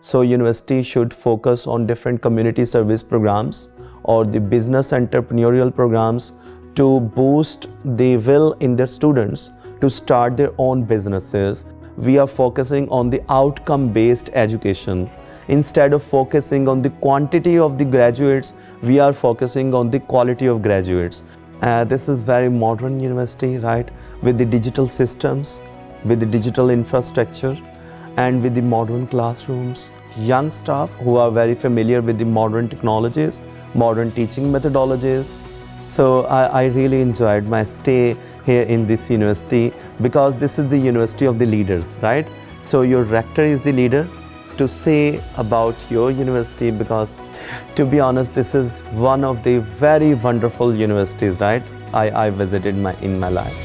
So university should focus on different community service programs or the business entrepreneurial programs to boost the will in their students to start their own businesses. We are focusing on the outcome-based education. Instead of focusing on the quantity of the graduates, we are focusing on the quality of graduates. This is very modern university, right? With the digital systems, with the digital infrastructure, and with the modern classrooms. Young staff who are very familiar with the modern technologies, modern teaching methodologies. So I really enjoyed my stay here in this university because this is the university of the leaders, right? So your rector is the leader to say about your university, because to be honest, this is one of the very wonderful universities, right? I visited in my life.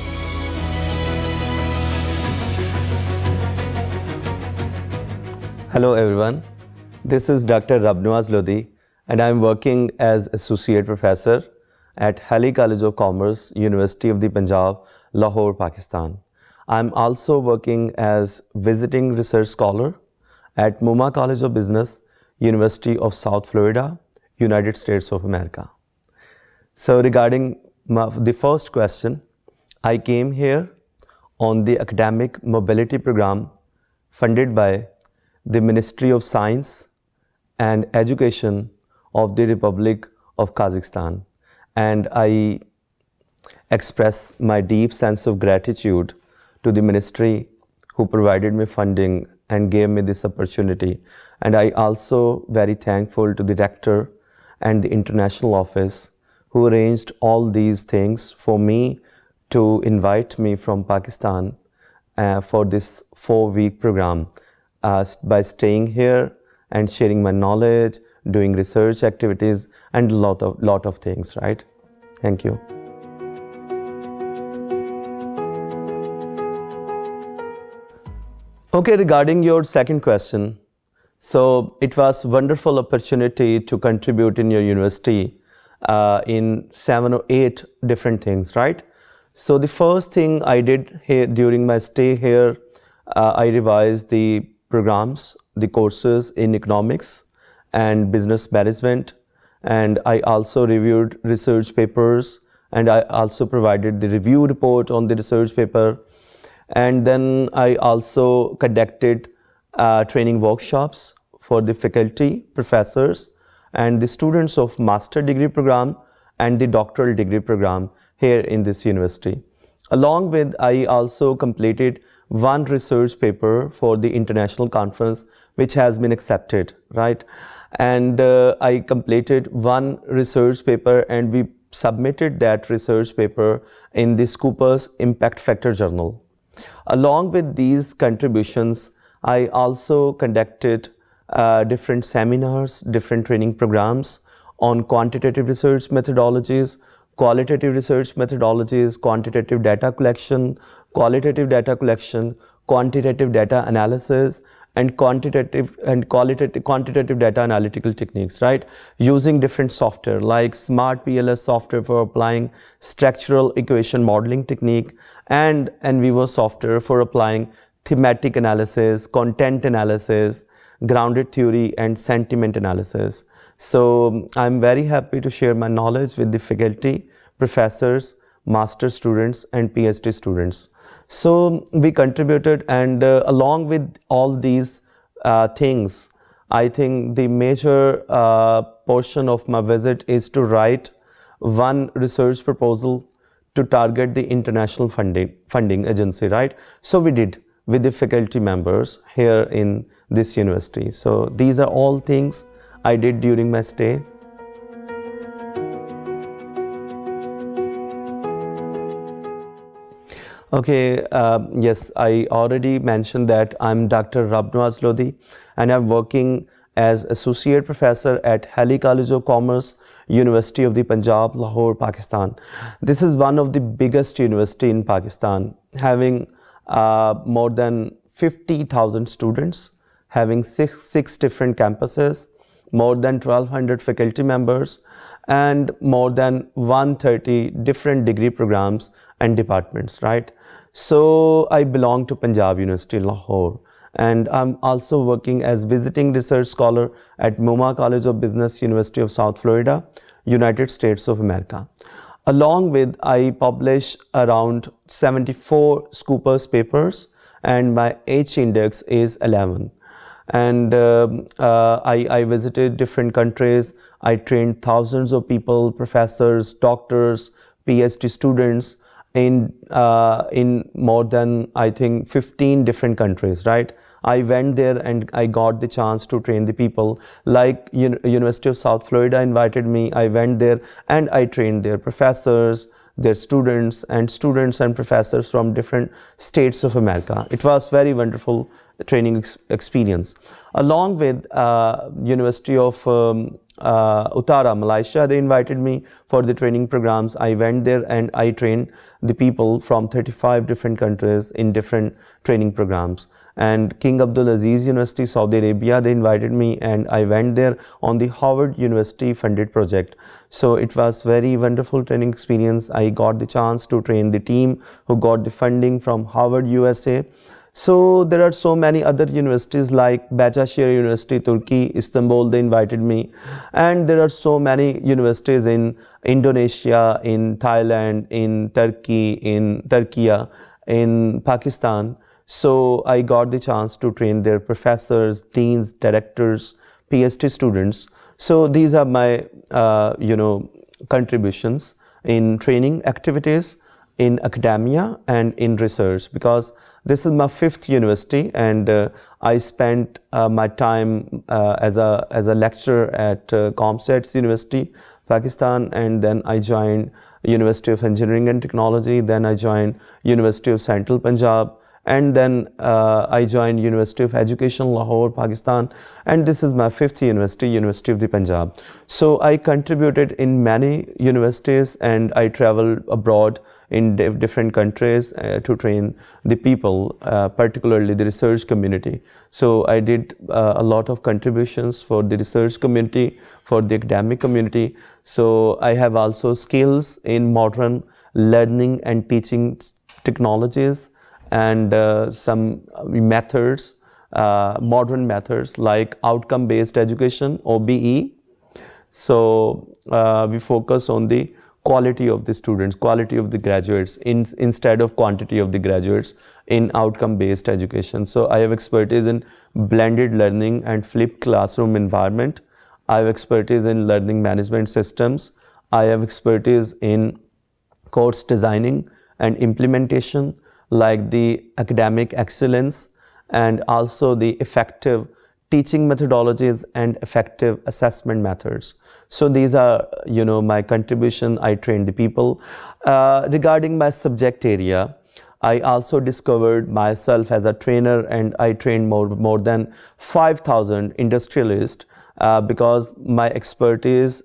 Hello everyone, this is Dr. Rab Nawaz Lodhi and I am working as Associate Professor at Hailey College of Commerce, University of the Penджаб, Lahore, Pakistan. I am also working as Visiting Research Scholar at Mumma College of Business, University of South Florida, United States of America. So regarding the first question, I came here on the academic mobility program funded by the Ministry of Science and Education of the Republic of Kazakhstan. And I express my deep sense of gratitude to the ministry who provided me funding and gave me this opportunity. And I also very thankful to the rector and the international office who arranged all these things for me to invite me from Pakistan for this 4-week program by staying here and sharing my knowledge, doing research activities and lot of things, right? Thank you. Okay, regarding your second question, so it was a wonderful opportunity to contribute in your university in 7 or 8 different things, right? So the first thing I did here during my stay here, I revised the programs, the courses in economics and business management, and I also reviewed research papers, and I also provided the review report on the research paper. And then I also conducted training workshops for the faculty, professors, and the students of master degree program and the doctoral degree program here in this university. Along with, I also completed 1 research paper for the international conference, which has been accepted, right? And I completed 1 research paper and we submitted that research paper in the Scopus Impact Factor Journal. Along with these contributions, I also conducted different seminars, different training programs on quantitative research methodologies, qualitative research methodologies, quantitative data collection, qualitative data collection, quantitative data analysis, and quantitative data analytical techniques, right? Using different software like Smart PLS software for applying structural equation modeling technique and NVivo software for applying thematic analysis, content analysis, grounded theory, and sentiment analysis. So I'm very happy to share my knowledge with the faculty, professors, master students, and PhD students. So we contributed, and along with all these things, I think the major portion of my visit is to write 1 research proposal to target the international funding agency, right? So we did with the faculty members here in this university. So these are all things I did during my stay. Okay, yes, I already mentioned that I'm Dr. Rab Nawaz Lodhi and I'm working as Associate Professor at Hailey College of Commerce, University of the Penджаб, Lahore, Pakistan. This is one of the biggest university in Pakistan, having more than 50,000 students, having six different campuses, more than 1,200 faculty members, and more than 130 different degree programs and departments, right? So I belong to Penджаб University, Lahore, and I'm also working as visiting research scholar at MoMA College of Business, University of South Florida, United States of America. Along with, I publish around 74 Scoopers papers, and my H index is 11. And I visited different countries. I trained thousands of people, professors, doctors, PhD students in more than, I think, 15 different countries, right? I went there and I got the chance to train the people. Like University of South Florida invited me, I went there and I trained their professors, their students and professors from different states of America. It was very wonderful training experience. Along with University of Uttara, Malaysia, they invited me for the training programs. I went there and I trained the people from 35 different countries in different training programs. And King Abdulaziz University, Saudi Arabia, they invited me and I went there on the Howard University funded project. So it was very wonderful training experience. I got the chance to train the team who got the funding from Howard, USA. So there are so many other universities like Bahçeşehir University, Turkey, Istanbul, they invited me. And there are so many universities in Indonesia, in Thailand, in Turkey, in Turkey, in Pakistan. So I got the chance to train their professors, deans, directors, PhD students. So these are my, contributions in training activities, in academia and in research, because this is my 5th university, and I spent my time as a lecturer at Comsets University, Pakistan, and then I joined University of Engineering and Technology, then I joined University of Central Punjab, and then I joined University of Education, Lahore, Pakistan, and this is my 5th university, University of the Penджab. So I contributed in many universities and I traveled abroad in different countries to train the people, particularly the research community. So I did a lot of contributions for the research community, for the academic community. So I have also skills in modern learning and teaching technologies, and some methods, modern methods like outcome-based education, OBE. So we focus on the quality of the students, quality of the graduates instead of quantity of the graduates in outcome-based education. So I have expertise in blended learning and flipped classroom environment. I have expertise in learning management systems. I have expertise in course designing and implementation, like the academic excellence and also the effective teaching methodologies and effective assessment methods. So these are, my contribution. I train the people. Regarding my subject area, I also discovered myself as a trainer, and I trained more than 5,000 industrialists because my expertise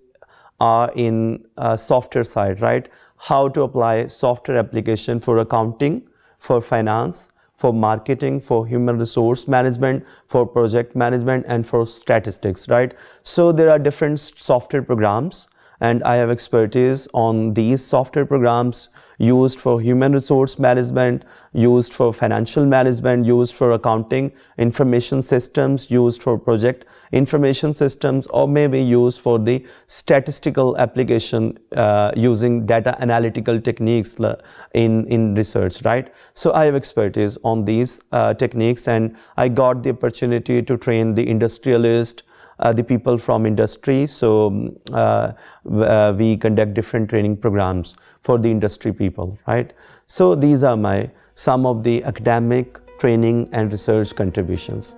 are in software side, right? How to apply software application for accounting, for finance, for marketing, for human resource management, for project management, and for statistics, right? So there are different software programs, and I have expertise on these software programs used for human resource management, used for financial management, used for accounting, information systems, used for project information systems, or maybe used for the statistical application using data analytical techniques in research, right? So I have expertise on these techniques, and I got the opportunity to train the industrialist, the people from industry. So we conduct different training programs for the industry people, right? So these are some of the academic, training and research contributions.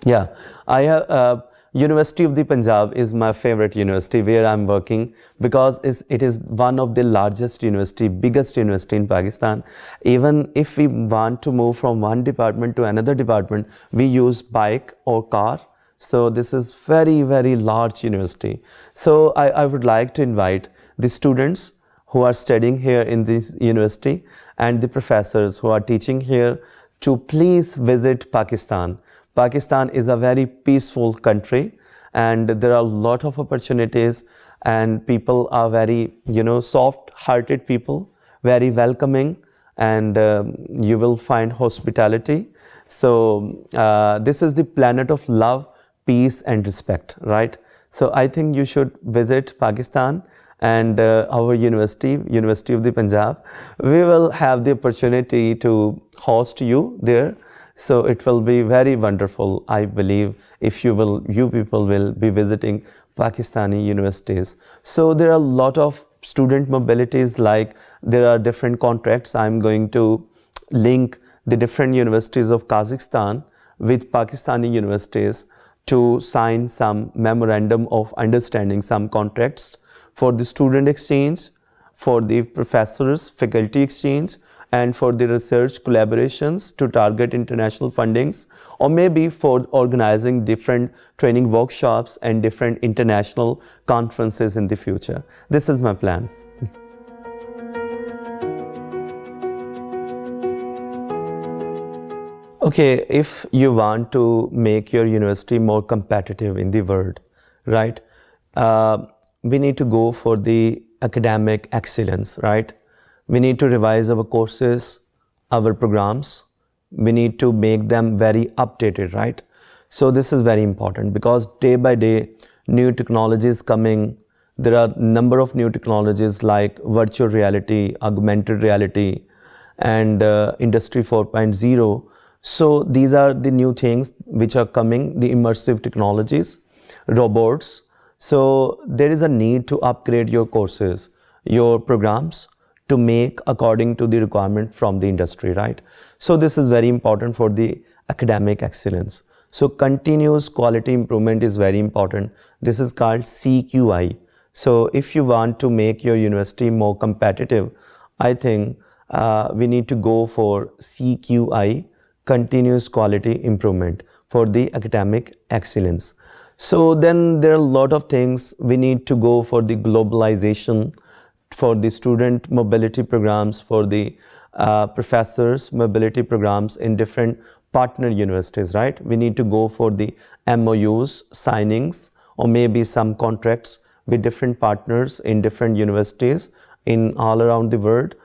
Yeah, I have University of the Penджab is my favorite university where I'm working, because it is one of the largest university, biggest university in Pakistan. Even if we want to move from one department to another department, we use bike or car. So this is very, very large university. So I would like to invite the students who are studying here in this university and the professors who are teaching here to please visit Pakistan. Pakistan is a very peaceful country, and there are a lot of opportunities, and people are very, soft-hearted people, very welcoming, and you will find hospitality. So this is the planet of love, peace and respect, right? So I think you should visit Pakistan and our university, University of the Penjab. We will have the opportunity to host you there. So it will be very wonderful, I believe, if you people will be visiting Pakistani universities. So there are a lot of student mobilities, like there are different contracts. I'm going to link the different universities of Kazakhstan with Pakistani universities to sign some memorandum of understanding, some contracts for the student exchange, for the professors, faculty exchange, and for the research collaborations to target international fundings, or maybe for organizing different training workshops and different international conferences in the future. This is my plan. Okay, if you want to make your university more competitive in the world, right, we need to go for the academic excellence, right? We need to revise our courses, our programs. We need to make them very updated, right? So this is very important because day by day, new technologies coming. There are a number of new technologies like virtual reality, augmented reality, and Industry 4.0. So these are the new things which are coming, the immersive technologies, robots. So there is a need to upgrade your courses, your programs, to make according to the requirement from the industry, right? So this is very important for the academic excellence. So continuous quality improvement is very important. This is called CQI. So if you want to make your university more competitive, I think we need to go for CQI, continuous quality improvement, for the academic excellence. So then there are a lot of things. We need to go for the globalization, for the student mobility programs, for the professors mobility programs in different partner universities, right? We need to go for the MOUs, signings, or maybe some contracts with different partners in different universities in all around the world.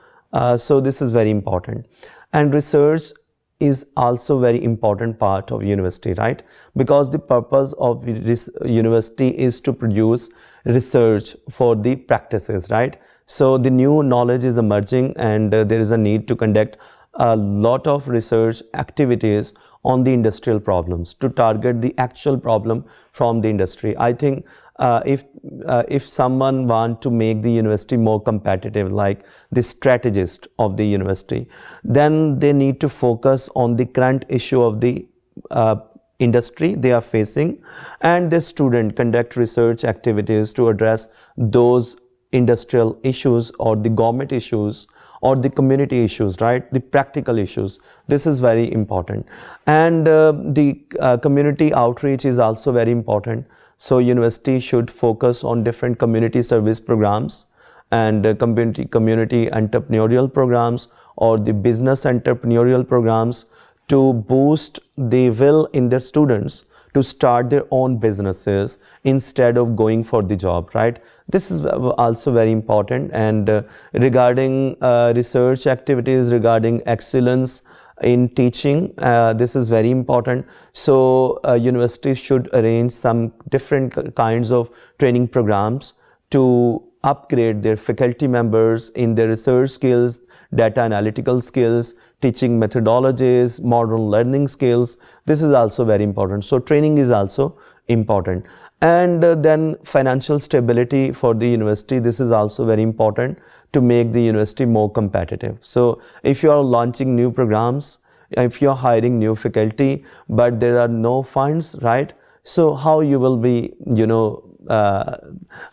So this is very important. And research is also very important part of university, right? Because the purpose of this university is to produce research for the practices, right? So the new knowledge is emerging, and there is a need to conduct a lot of research activities on the industrial problems to target the actual problem from the industry. I think if someone want to make the university more competitive, like the strategist of the university, then they need to focus on the current issue of the industry they are facing, and the student conduct research activities to address those industrial issues or the government issues or the community issues, right? The practical issues. This is very important. And the community outreach is also very important. So university should focus on different community service programs and community entrepreneurial programs or the business entrepreneurial programs to boost the will in their students to start their own businesses instead of going for the job, right? This is also very important. And regarding research activities, regarding excellence in teaching, this is very important. So universities should arrange some different kinds of training programs to upgrade their faculty members in their research skills, data analytical skills, teaching methodologies, modern learning skills. This is also very important. So training is also important. And then financial stability for the university. This is also very important to make the university more competitive. So if you are launching new programs, if you are hiring new faculty, but there are no funds, right? So how you will be,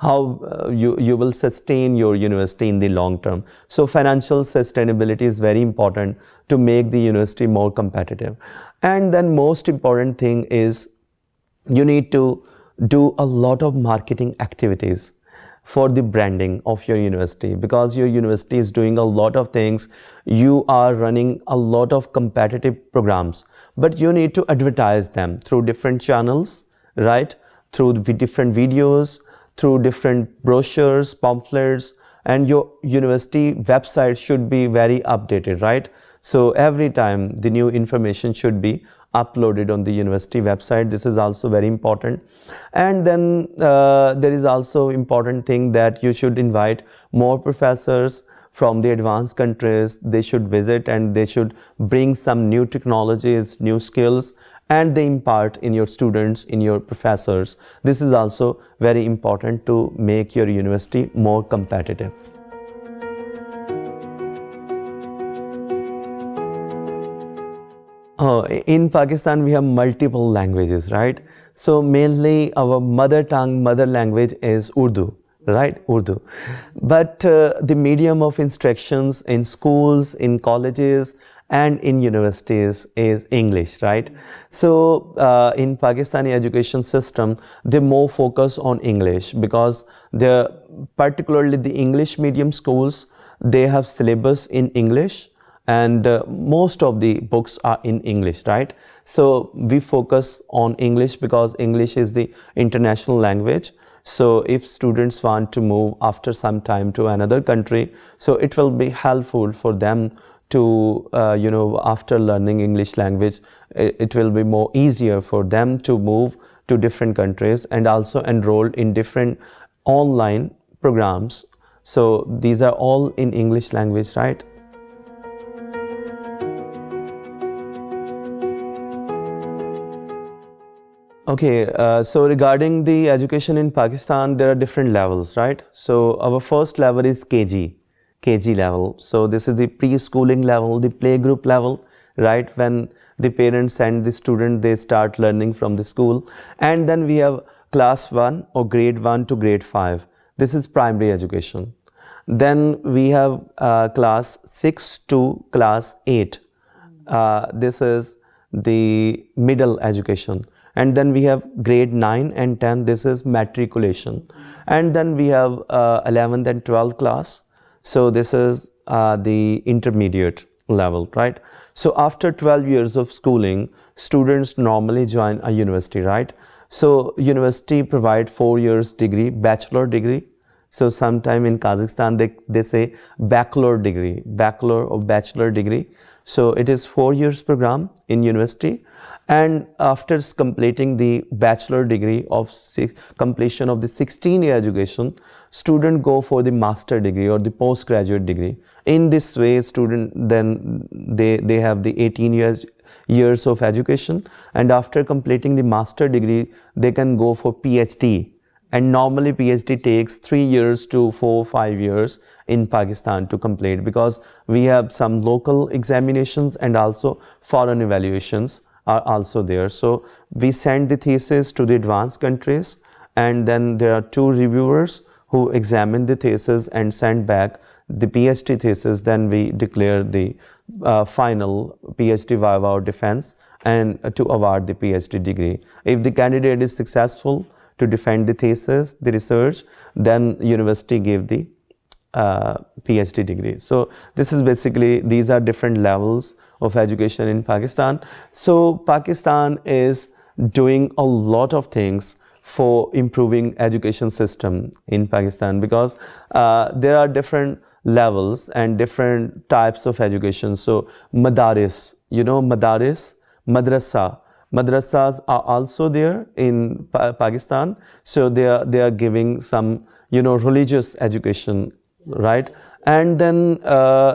how you will sustain your university in the long term. So financial sustainability is very important to make the university more competitive. And then most important thing is you need to do a lot of marketing activities for the branding of your university, because your university is doing a lot of things. You are running a lot of competitive programs, but you need to advertise them through different channels, right? Through different videos, through different brochures, pamphlets, and your university website should be very updated, right? So every time the new information should be uploaded on the university website. This is also very important. And then there is also important thing that you should invite more professors from the advanced countries. They should visit and they should bring some new technologies, new skills, and they impart in your students, in your professors. This is also very important to make your university more competitive. In Pakistan, we have multiple languages, right? So mainly our mother tongue, mother language is Urdu, right? Urdu. But the medium of instructions in schools, in colleges, and in universities is English, right? So in Pakistani education system, they more focus on English because particularly the English medium schools, they have syllabus in English, and most of the books are in English, right? So we focus on English because English is the international language. So if students want to move after some time to another country, so it will be helpful for them to, after learning English language, it will be more easier for them to move to different countries and also enroll in different online programs. So these are all in English language, right? Okay, so regarding the education in Pakistan, there are different levels, right? So our first level is KG level. So this is the preschooling level, the playgroup level, right? When the parents send the student, they start learning from the school. And then we have class 1 or grade 1 to grade 5. This is primary education. Then we have class 6 to class 8. This is the middle education. And then we have grade 9 and 10, this is matriculation. And then we have 11th and 12th class. So this is the intermediate level, right? So after 12 years of schooling, students normally join a university, right? So university provide 4 years degree, bachelor degree. So sometime in Kazakhstan, they say bachelor degree, bachelor or bachelor degree. So it is 4 years program in university. And after completing the bachelor degree of completion of the 16-year education, student go for the master degree or the postgraduate degree. In this way, student then they have the 18 years of education, and after completing the master degree, they can go for PhD. And normally PhD takes 3 years to 4 or 5 years in Pakistan to complete, because we have some local examinations and also foreign evaluations are also there. So we send the thesis to the advanced countries, and then there are 2 reviewers who examine the thesis and send back the PhD thesis. Then we declare the final PhD viva or defense and to award the PhD degree. If the candidate is successful to defend the thesis, the research, then university gave the PhD degree. So this is basically, these are different levels of education in Pakistan. So Pakistan is doing a lot of things for improving education system in Pakistan, because there are different levels and different types of education. So madaris, madaris, madrasa. Madrasas are also there in Pakistan. So they are giving some, religious education, right? And then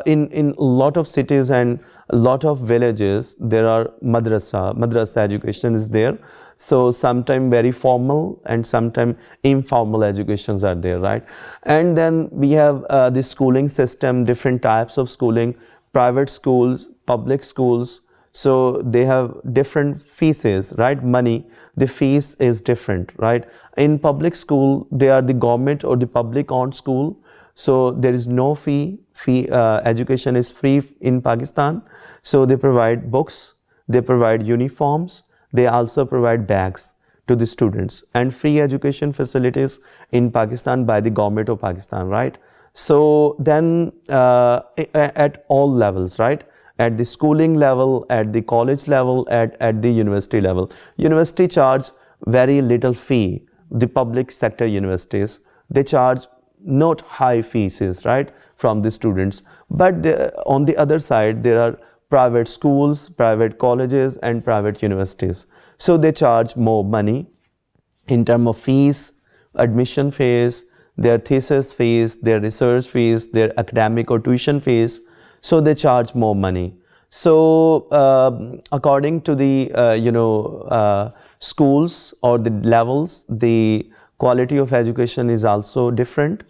in a lot of cities and a lot of villages, there are madrasa education is there. So sometimes very formal and sometimes informal educations are there, right? And then we have the schooling system, different types of schooling, private schools, public schools. So they have different fees, right? Money, the fees is different, right? In public school, they are the government or the public owned school. So there is no fee. Education is free in Pakistan. So they provide books, they provide uniforms, they also provide bags to the students, and free education facilities in Pakistan by the government of Pakistan, right? So then at all levels, right? At the schooling level, at the college level, at the university level. University charge very little fee. The public sector universities, they charge not high fees, right, from the students. But on the other side, there are private schools, private colleges, and private universities. So they charge more money in terms of fees, admission fees, their thesis fees, their research fees, their academic or tuition fees. So they charge more money. So according to the schools or the levels, the quality of education is also different,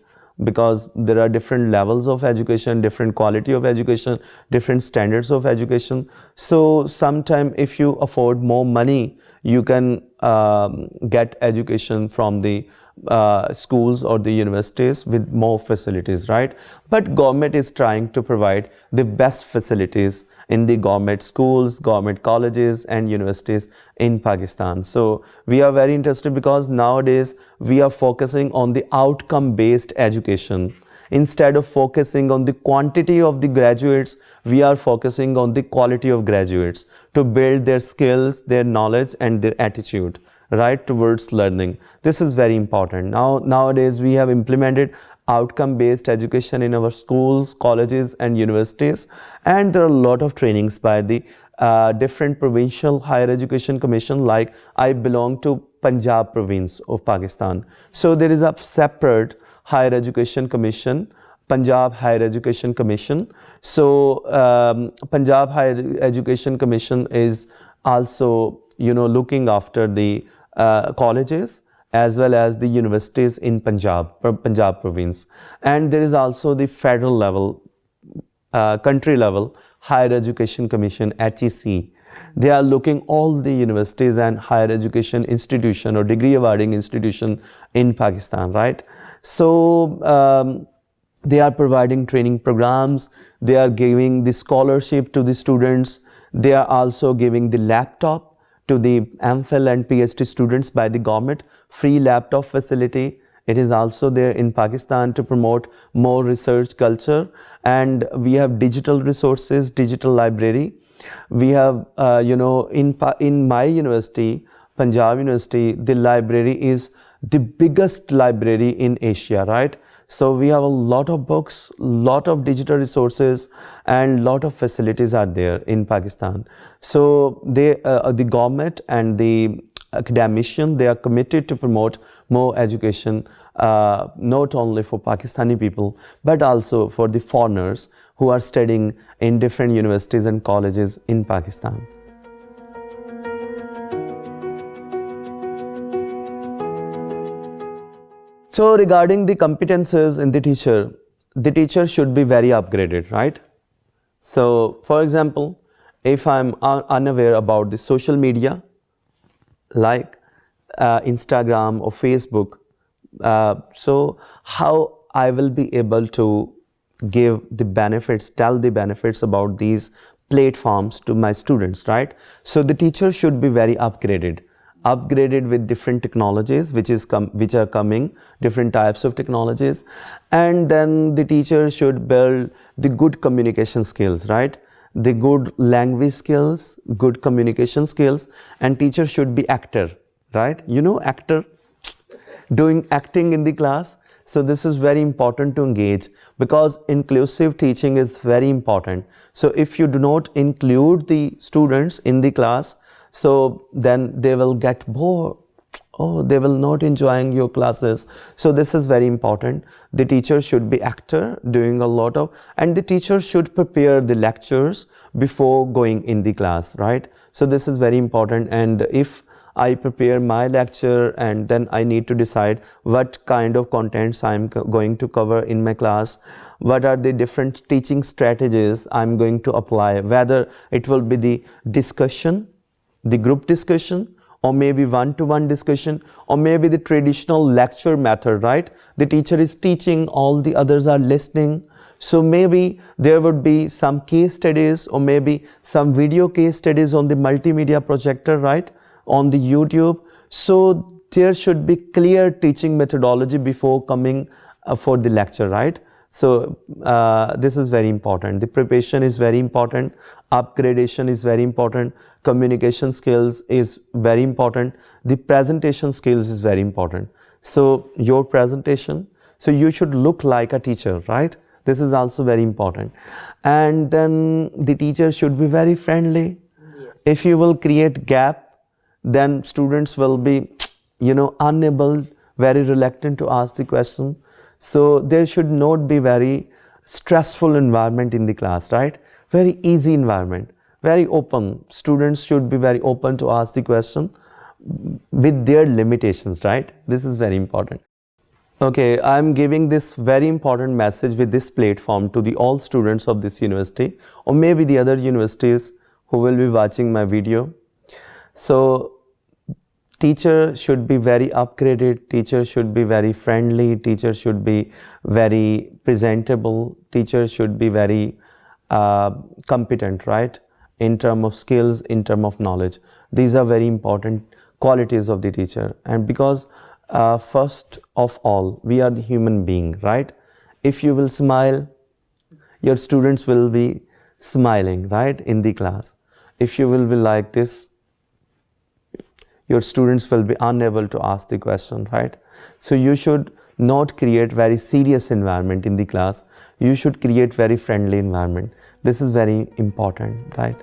because there are different levels of education, different quality of education, different standards of education. So sometimes if you afford more money, you can get education from the schools or the universities with more facilities, right? But government is trying to provide the best facilities in the government schools, government colleges and universities in Pakistan. So we are very interested, because nowadays we are focusing on the outcome-based education. Instead of focusing on the quantity of the graduates, we are focusing on the quality of graduates to build their skills, their knowledge and their attitude, right, towards learning. This is very important. Nowadays we have implemented outcome-based education in our schools, colleges and universities, and there are a lot of trainings by the different provincial higher education commission. Like I belong to Penджаб province of Pakistan. So there is a separate higher education commission, Penджаб Higher Education Commission. So Penджаб Higher Education Commission is also, looking after the colleges as well as the universities in Penджаб province. And there is also the federal level, country level Higher Education Commission, HEC. They are looking all the universities and higher education institution or degree awarding institution in Pakistan, right? So they are providing training programs, they are giving the scholarship to the students, they are also giving the laptop to the MPhil and PhD students by the government, free laptop facility. It is also there in Pakistan to promote more research culture. And we have digital resources, digital library. We have, in my university, Penджab University, the library is the biggest library in Asia, right? So we have a lot of books, lot of digital resources, and lot of facilities are there in Pakistan. So the government and the academician, they are committed to promote more education, not only for Pakistani people, but also for the foreigners who are studying in different universities and colleges in Pakistan. So regarding the competences in the teacher should be very upgraded, right? So for example, if I'm unaware about the social media, like Instagram or Facebook, so how I will be able to give the benefits, tell the benefits about these platforms to my students, right? So the teacher should be very upgraded with different technologies which are coming, different types of technologies. And then the teacher should build the good communication skills, right? The good language skills, good communication skills. And teacher should be actor, right? Actor, doing acting in the class. So this is very important to engage, because inclusive teaching is very important. So if you do not include the students in the class, so then they will get bored. They will not enjoying your classes. So this is very important. The teacher should be actor, doing a lot of, and the teacher should prepare the lectures before going in the class, right? So this is very important. And if I prepare my lecture and then I need to decide what kind of contents I'm going to cover in my class, what are the different teaching strategies I'm going to apply, whether it will be the discussion, the group discussion, or maybe one-to-one discussion, or maybe the traditional lecture method, right? The teacher is teaching, all the others are listening. So maybe there would be some case studies, or maybe some video case studies on the multimedia projector, right? On the YouTube. So there should be clear teaching methodology before coming for the lecture, right? So this is very important. The preparation is very important. Upgradation is very important. Communication skills is very important. The presentation skills is very important. So your presentation So you should look like a teacher, right? This is also very important. And then the teacher should be very friendly. If you will create gap, then students will be, unable, very reluctant to ask the question. So there should not be very stressful environment in the class, right? Very easy environment, very open. Students should be very open to ask the question with their limitations, right? This is very important. Okay, I'm giving this very important message with this platform to the all students of this university, or maybe the other universities who will be watching my video. So teacher should be very upgraded, teacher should be very friendly, teacher should be very presentable, teacher should be very competent, right? In terms of skills, in terms of knowledge. These are very important qualities of the teacher. And because first of all, we are the human being, right? If you will smile, your students will be smiling, right, in the class. If you will be like this, your students will be unable to ask the question, right? So you should not create very serious environment in the class. You should create very friendly environment. This is very important, right?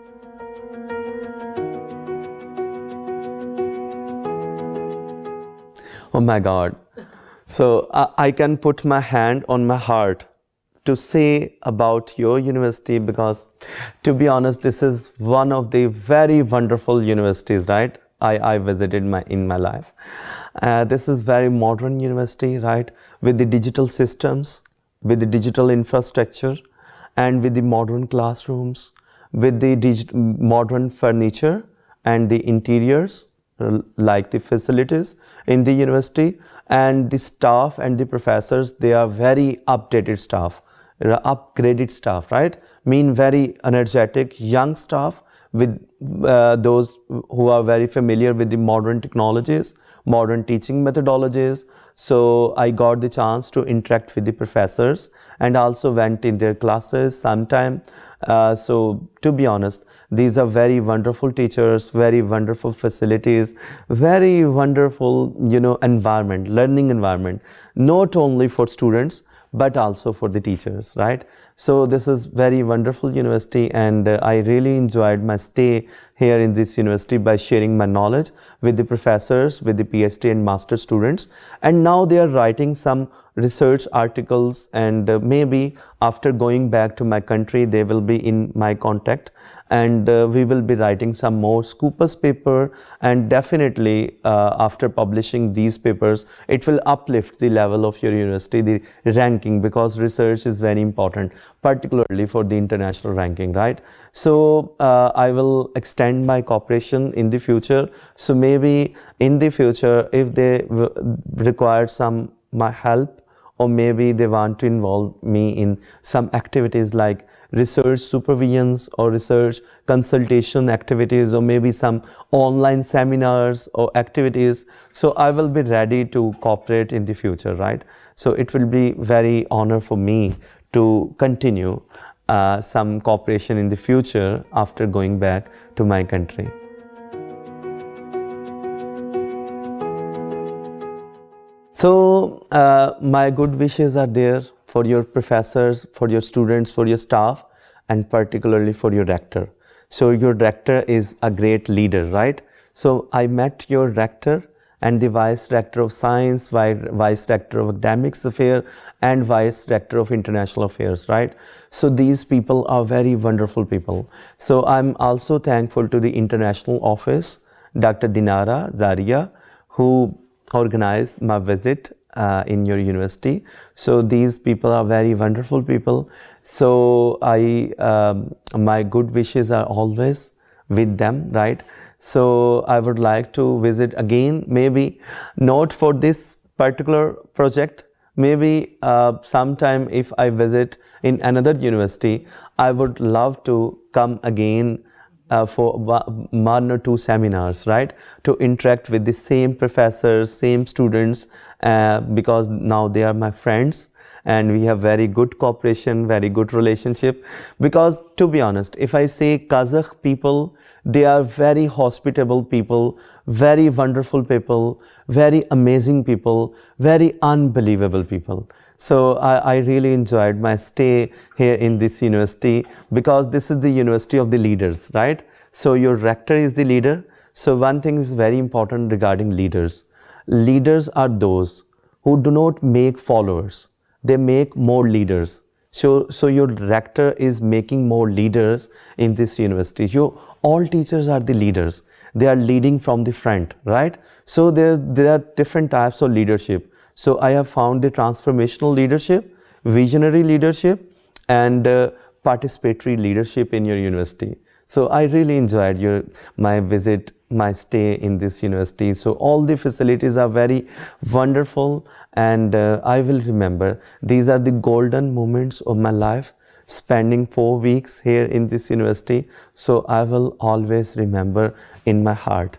Oh my God. So I can put my hand on my heart to say about your university, because to be honest, this is one of the very wonderful universities, right? I visited in my life. This is very modern university, right? With the digital systems, with the digital infrastructure, and with the modern classrooms, with the modern furniture and the interiors, like the facilities in the university, and the staff and the professors, they are very updated staff, upgraded staff, right? Mean very energetic young staff with those who are very familiar with the modern technologies, modern teaching methodologies. So I got the chance to interact with the professors and also went in their classes sometime. So to be honest, these are very wonderful teachers, very wonderful facilities, very wonderful, environment, learning environment, not only for students, but also for the teachers, right? So this is very wonderful university, and I really enjoyed my stay here in this university by sharing my knowledge with the professors, with the PhD and master students. And now they are writing some research articles, and maybe after going back to my country, they will be in my contact, and we will be writing some more Scopus paper, and definitely after publishing these papers, it will uplift the level of your university, the ranking, because research is very important, particularly for the international ranking, right? So I will extend my cooperation in the future. So maybe in the future, if they require some my help, or maybe they want to involve me in some activities like research supervisions or research consultation activities, or maybe some online seminars or activities. So I will be ready to cooperate in the future, right? So it will be very honor for me to continue some cooperation in the future after going back to my country. So my good wishes are there for your professors, for your students, for your staff, and particularly for your rector. So your rector is a great leader, right? So I met your rector and the vice rector of science, vice rector of academics affairs, and vice rector of international affairs, right? So these people are very wonderful people. So I'm also thankful to the international office, Dr. Dinara Zaria, who organized my visit in your university. So these people are very wonderful people. So my good wishes are always with them, right? So I would like to visit again, maybe not for this particular project, maybe sometime if I visit in another university, I would love to come again for 1 or 2 seminars, right? To interact with the same professors, same students, because now they are my friends and we have very good cooperation, very good relationship. Because to be honest, if I say Kazakh people, they are very hospitable people, very wonderful people, very amazing people, very unbelievable people. So I really enjoyed my stay here in this university, because this is the university of the leaders, right? So your rector is the leader. So one thing is very important regarding leaders. Leaders are those who do not make followers. They make more leaders. So your rector is making more leaders in this university. All teachers are the leaders. They are leading from the front, right? So there are different types of leadership. So I have found the transformational leadership, visionary leadership, and participatory leadership in your university. So I really enjoyed my visit, my stay in this university. So all the facilities are very wonderful, and I will remember. These are the golden moments of my life, spending 4 weeks here in this university. So I will always remember in my heart.